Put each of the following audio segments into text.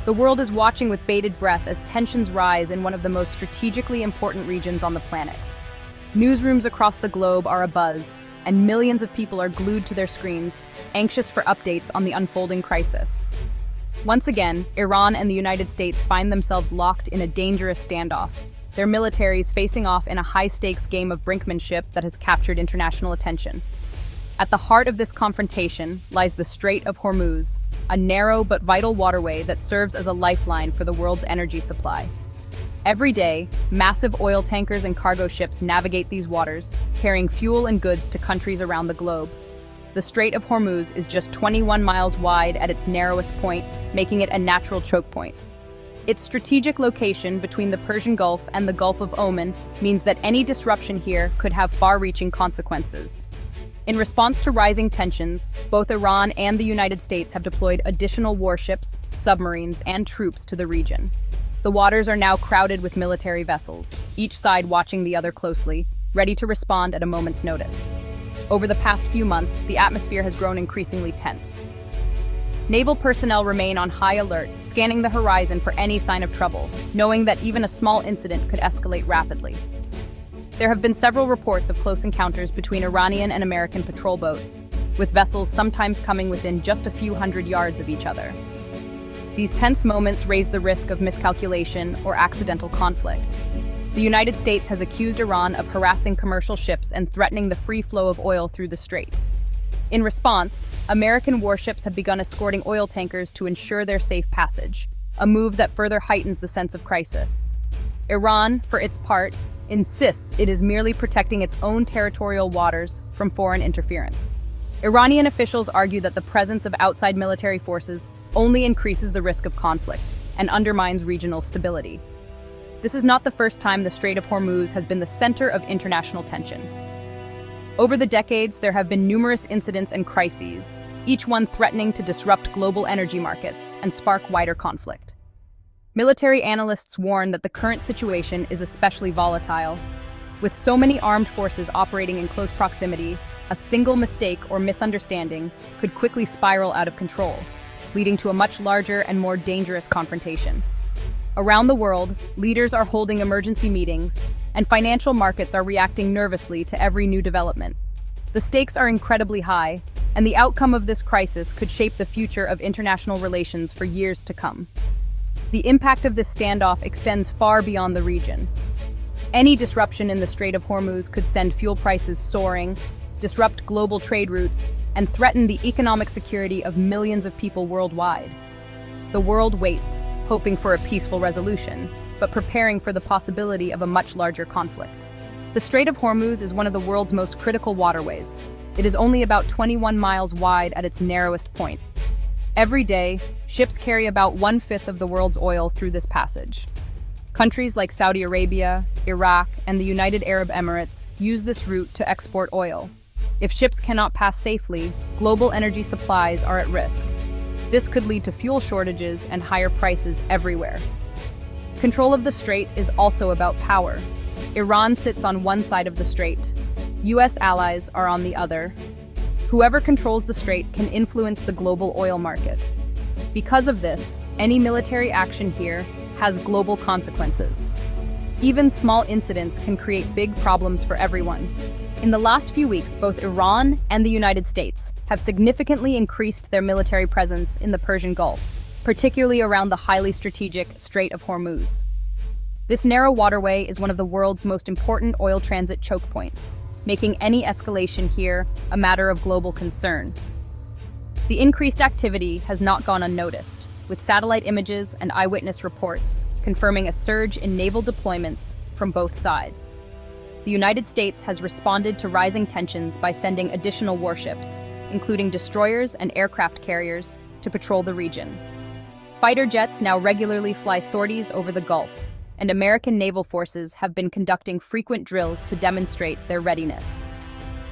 The world is watching with bated breath as tensions rise in one of the most strategically important regions on the planet. Newsrooms across the globe are abuzz, and millions of people are glued to their screens, anxious for updates on the unfolding crisis. Once again, Iran and the United States find themselves locked in a dangerous standoff, their militaries facing off in a high-stakes game of brinkmanship that has captured international attention. At the heart of this confrontation lies the Strait of Hormuz, a narrow but vital waterway that serves as a lifeline for the world's energy supply. Every day, massive oil tankers and cargo ships navigate these waters, carrying fuel and goods to countries around the globe. The Strait of Hormuz is just 21 miles wide at its narrowest point, making it a natural choke point. Its strategic location between the Persian Gulf and the Gulf of Oman means that any disruption here could have far-reaching consequences. In response to rising tensions, both Iran and the United States have deployed additional warships, submarines, and troops to the region. The waters are now crowded with military vessels, each side watching the other closely, ready to respond at a moment's notice. Over the past few months, the atmosphere has grown increasingly tense. Naval personnel remain on high alert, scanning the horizon for any sign of trouble, knowing that even a small incident could escalate rapidly. There have been several reports of close encounters between Iranian and American patrol boats, with vessels sometimes coming within just a few hundred yards of each other. These tense moments raise the risk of miscalculation or accidental conflict. The United States has accused Iran of harassing commercial ships and threatening the free flow of oil through the strait. In response, American warships have begun escorting oil tankers to ensure their safe passage, a move that further heightens the sense of crisis. Iran, for its part, insists it is merely protecting its own territorial waters from foreign interference. Iranian officials argue that the presence of outside military forces only increases the risk of conflict and undermines regional stability. This is not the first time the Strait of Hormuz has been the center of international tension. Over the decades, there have been numerous incidents and crises, each one threatening to disrupt global energy markets and spark wider conflict. Military analysts warn that the current situation is especially volatile. With so many armed forces operating in close proximity, a single mistake or misunderstanding could quickly spiral out of control, leading to a much larger and more dangerous confrontation. Around the world, leaders are holding emergency meetings, and financial markets are reacting nervously to every new development. The stakes are incredibly high, and the outcome of this crisis could shape the future of international relations for years to come. The impact of this standoff extends far beyond the region. Any disruption in the Strait of Hormuz could send fuel prices soaring, disrupt global trade routes, and threaten the economic security of millions of people worldwide. The world waits, hoping for a peaceful resolution, but preparing for the possibility of a much larger conflict. The Strait of Hormuz is one of the world's most critical waterways. It is only about 21 miles wide at its narrowest point. Every day, ships carry about 1/5 of the world's oil through this passage. Countries like Saudi Arabia, Iraq, and the United Arab Emirates use this route to export oil. If ships cannot pass safely, global energy supplies are at risk. This could lead to fuel shortages and higher prices everywhere. Control of the strait is also about power. Iran sits on one side of the strait. US allies are on the other. Whoever controls the strait can influence the global oil market. Because of this, any military action here has global consequences. Even small incidents can create big problems for everyone. In the last few weeks, both Iran and the United States have significantly increased their military presence in the Persian Gulf, particularly around the highly strategic Strait of Hormuz. This narrow waterway is one of the world's most important oil transit choke points, making any escalation here a matter of global concern. The increased activity has not gone unnoticed, with satellite images and eyewitness reports confirming a surge in naval deployments from both sides. The United States has responded to rising tensions by sending additional warships, including destroyers and aircraft carriers, to patrol the region. Fighter jets now regularly fly sorties over the Gulf, and American naval forces have been conducting frequent drills to demonstrate their readiness.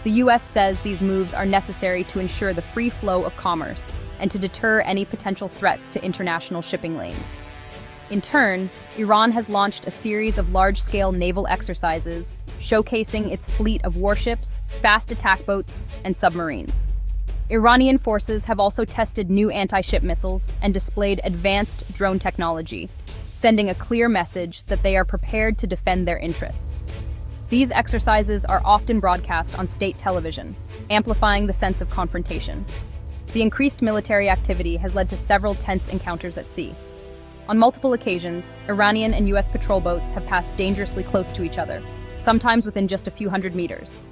The U.S. says these moves are necessary to ensure the free flow of commerce and to deter any potential threats to international shipping lanes. In turn, Iran has launched a series of large-scale naval exercises, showcasing its fleet of warships, fast attack boats, and submarines. Iranian forces have also tested new anti-ship missiles and displayed advanced drone technology, sending a clear message that they are prepared to defend their interests. These exercises are often broadcast on state television, amplifying the sense of confrontation. The increased military activity has led to several tense encounters at sea. On multiple occasions, Iranian and U.S. patrol boats have passed dangerously close to each other, sometimes within just a few hundred meters.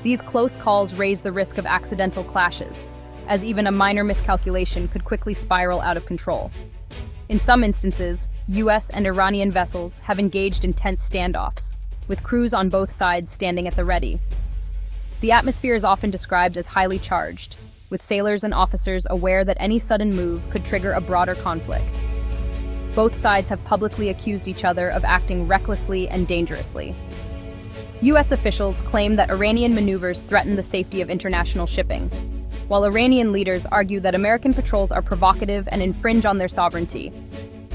These close calls raise the risk of accidental clashes, as even a minor miscalculation could quickly spiral out of control. In some instances, U.S. and Iranian vessels have engaged in tense standoffs, with crews on both sides standing at the ready. The atmosphere is often described as highly charged, with sailors and officers aware that any sudden move could trigger a broader conflict. Both sides have publicly accused each other of acting recklessly and dangerously. U.S. officials claim that Iranian maneuvers threaten the safety of international shipping, while Iranian leaders argue that American patrols are provocative and infringe on their sovereignty.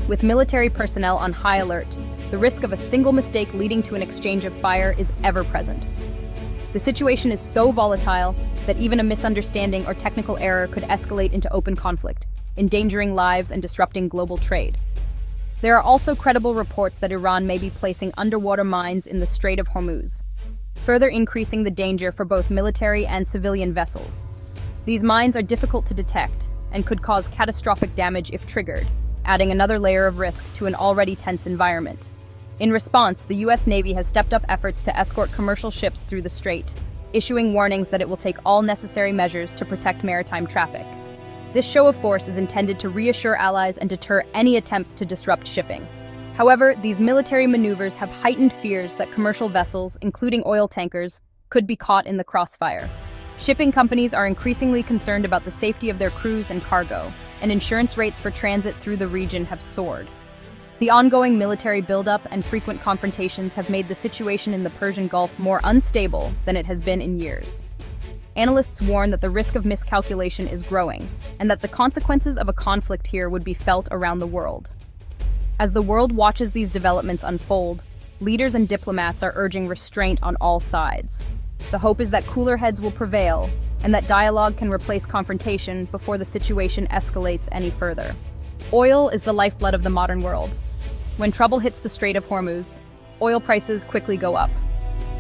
With military personnel on high alert, the risk of a single mistake leading to an exchange of fire is ever present. The situation is so volatile that even a misunderstanding or technical error could escalate into open conflict, endangering lives and disrupting global trade. There are also credible reports that Iran may be placing underwater mines in the Strait of Hormuz, further increasing the danger for both military and civilian vessels. These mines are difficult to detect and could cause catastrophic damage if triggered, adding another layer of risk to an already tense environment. In response, the U.S. Navy has stepped up efforts to escort commercial ships through the strait, issuing warnings that it will take all necessary measures to protect maritime traffic. This show of force is intended to reassure allies and deter any attempts to disrupt shipping. However, these military maneuvers have heightened fears that commercial vessels, including oil tankers, could be caught in the crossfire. Shipping companies are increasingly concerned about the safety of their crews and cargo, and insurance rates for transit through the region have soared. The ongoing military buildup and frequent confrontations have made the situation in the Persian Gulf more unstable than it has been in years. Analysts warn that the risk of miscalculation is growing, and that the consequences of a conflict here would be felt around the world. As the world watches these developments unfold, leaders and diplomats are urging restraint on all sides. The hope is that cooler heads will prevail, and that dialogue can replace confrontation before the situation escalates any further. Oil is the lifeblood of the modern world. When trouble hits the Strait of Hormuz, oil prices quickly go up.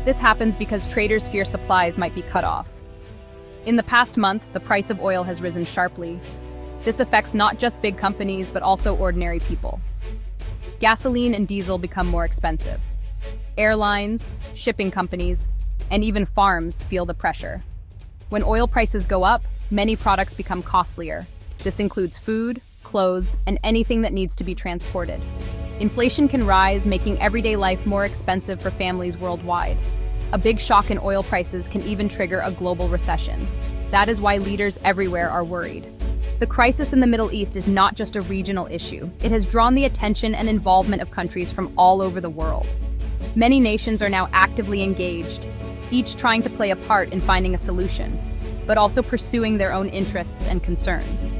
This happens because traders fear supplies might be cut off. In the past month, the price of oil has risen sharply. This affects not just big companies, but also ordinary people. Gasoline and diesel become more expensive. Airlines, shipping companies, and even farms feel the pressure. When oil prices go up, many products become costlier. This includes food, clothes, and anything that needs to be transported. Inflation can rise, making everyday life more expensive for families worldwide. A big shock in oil prices can even trigger a global recession. That is why leaders everywhere are worried. The crisis in the Middle East is not just a regional issue. It has drawn the attention and involvement of countries from all over the world. Many nations are now actively engaged, each trying to play a part in finding a solution, but also pursuing their own interests and concerns.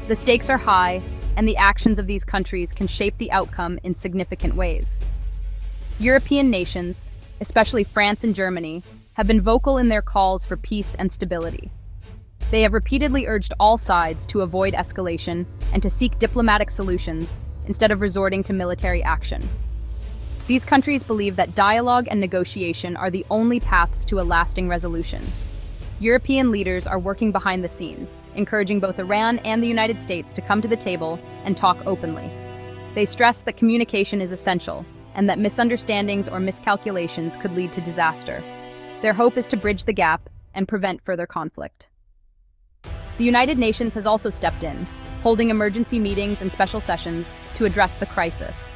The stakes are high, and the actions of these countries can shape the outcome in significant ways. European nations, especially France and Germany, have been vocal in their calls for peace and stability. They have repeatedly urged all sides to avoid escalation and to seek diplomatic solutions instead of resorting to military action. These countries believe that dialogue and negotiation are the only paths to a lasting resolution. European leaders are working behind the scenes, encouraging both Iran and the United States to come to the table and talk openly. They stress that communication is essential, and that misunderstandings or miscalculations could lead to disaster. Their hope is to bridge the gap and prevent further conflict. The United Nations has also stepped in, holding emergency meetings and special sessions to address the crisis.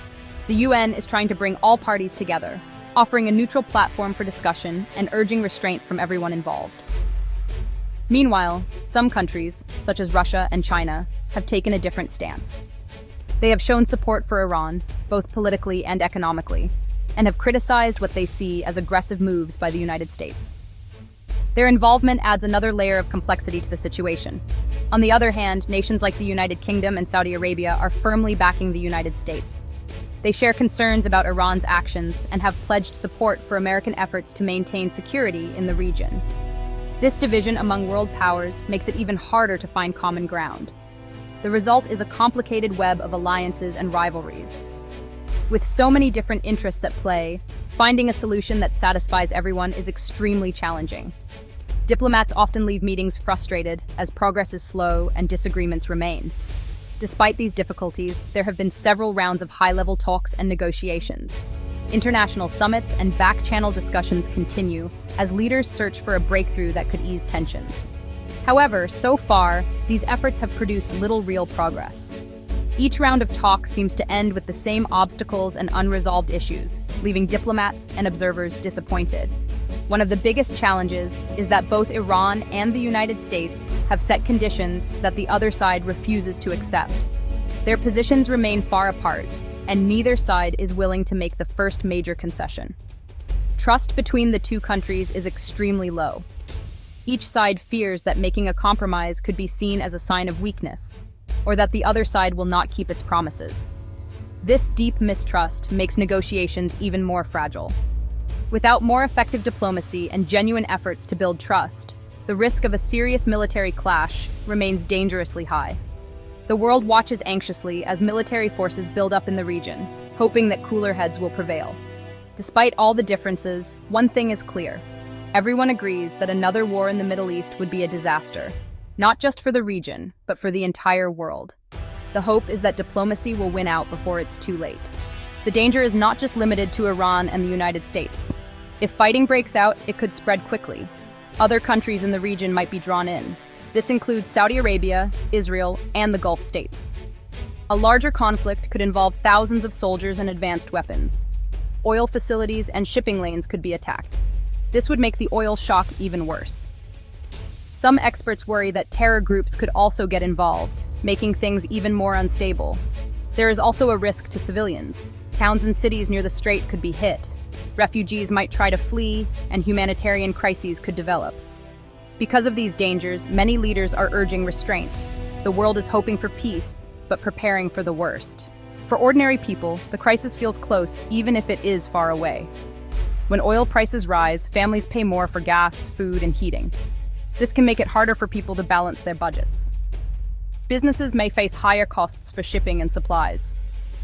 The UN is trying to bring all parties together, offering a neutral platform for discussion and urging restraint from everyone involved. Meanwhile, some countries, such as Russia and China, have taken a different stance. They have shown support for Iran, both politically and economically, and have criticized what they see as aggressive moves by the United States. Their involvement adds another layer of complexity to the situation. On the other hand, nations like the United Kingdom and Saudi Arabia are firmly backing the United States. They share concerns about Iran's actions and have pledged support for American efforts to maintain security in the region. This division among world powers makes it even harder to find common ground. The result is a complicated web of alliances and rivalries. With so many different interests at play, finding a solution that satisfies everyone is extremely challenging. Diplomats often leave meetings frustrated as progress is slow and disagreements remain. Despite these difficulties, there have been several rounds of high-level talks and negotiations. International summits and back-channel discussions continue as leaders search for a breakthrough that could ease tensions. However, so far, these efforts have produced little real progress. Each round of talks seems to end with the same obstacles and unresolved issues, leaving diplomats and observers disappointed. One of the biggest challenges is that both Iran and the United States have set conditions that the other side refuses to accept. Their positions remain far apart, and neither side is willing to make the first major concession. Trust between the two countries is extremely low. Each side fears that making a compromise could be seen as a sign of weakness, or that the other side will not keep its promises. This deep mistrust makes negotiations even more fragile. Without more effective diplomacy and genuine efforts to build trust, the risk of a serious military clash remains dangerously high. The world watches anxiously as military forces build up in the region, hoping that cooler heads will prevail. Despite all the differences, one thing is clear. Everyone agrees that another war in the Middle East would be a disaster, not just for the region, but for the entire world. The hope is that diplomacy will win out before it's too late. The danger is not just limited to Iran and the United States. If fighting breaks out, it could spread quickly. Other countries in the region might be drawn in. This includes Saudi Arabia, Israel, and the Gulf states. A larger conflict could involve thousands of soldiers and advanced weapons. Oil facilities and shipping lanes could be attacked. This would make the oil shock even worse. Some experts worry that terror groups could also get involved, making things even more unstable. There is also a risk to civilians. Towns and cities near the strait could be hit. Refugees might try to flee, and humanitarian crises could develop. Because of these dangers, many leaders are urging restraint. The world is hoping for peace, but preparing for the worst. For ordinary people, the crisis feels close even if it is far away. When oil prices rise, families pay more for gas, food, and heating. This can make it harder for people to balance their budgets. Businesses may face higher costs for shipping and supplies.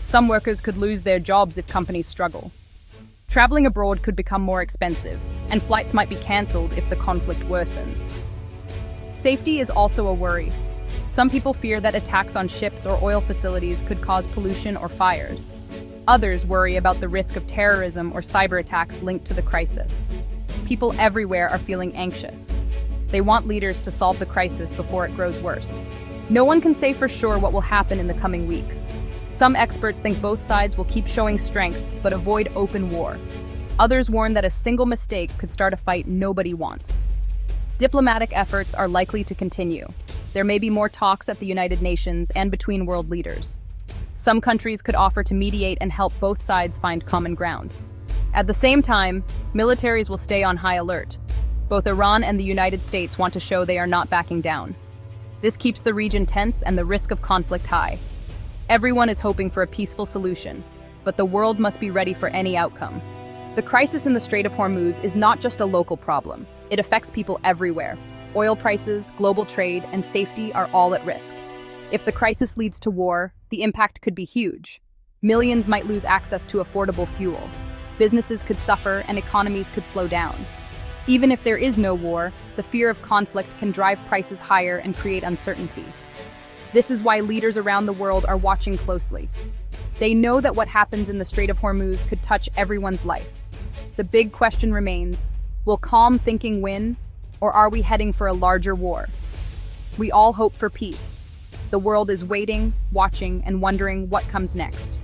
Some workers could lose their jobs if companies struggle. Traveling abroad could become more expensive, and flights might be cancelled if the conflict worsens. Safety is also a worry. Some people fear that attacks on ships or oil facilities could cause pollution or fires. Others worry about the risk of terrorism or cyber attacks linked to the crisis. People everywhere are feeling anxious. They want leaders to solve the crisis before it grows worse. No one can say for sure what will happen in the coming weeks. Some experts think both sides will keep showing strength but avoid open war. Others warn that a single mistake could start a fight nobody wants. Diplomatic efforts are likely to continue. There may be more talks at the United Nations and between world leaders. Some countries could offer to mediate and help both sides find common ground. At the same time, militaries will stay on high alert. Both Iran and the United States want to show they are not backing down. This keeps the region tense and the risk of conflict high. Everyone is hoping for a peaceful solution, but the world must be ready for any outcome. The crisis in the Strait of Hormuz is not just a local problem. It affects people everywhere. Oil prices, global trade, and safety are all at risk. If the crisis leads to war, the impact could be huge. Millions might lose access to affordable fuel. Businesses could suffer and economies could slow down. Even if there is no war, the fear of conflict can drive prices higher and create uncertainty. This is why leaders around the world are watching closely. They know that what happens in the Strait of Hormuz could touch everyone's life. The big question remains, will calm thinking win, or are we heading for a larger war? We all hope for peace. The world is waiting, watching, and wondering what comes next.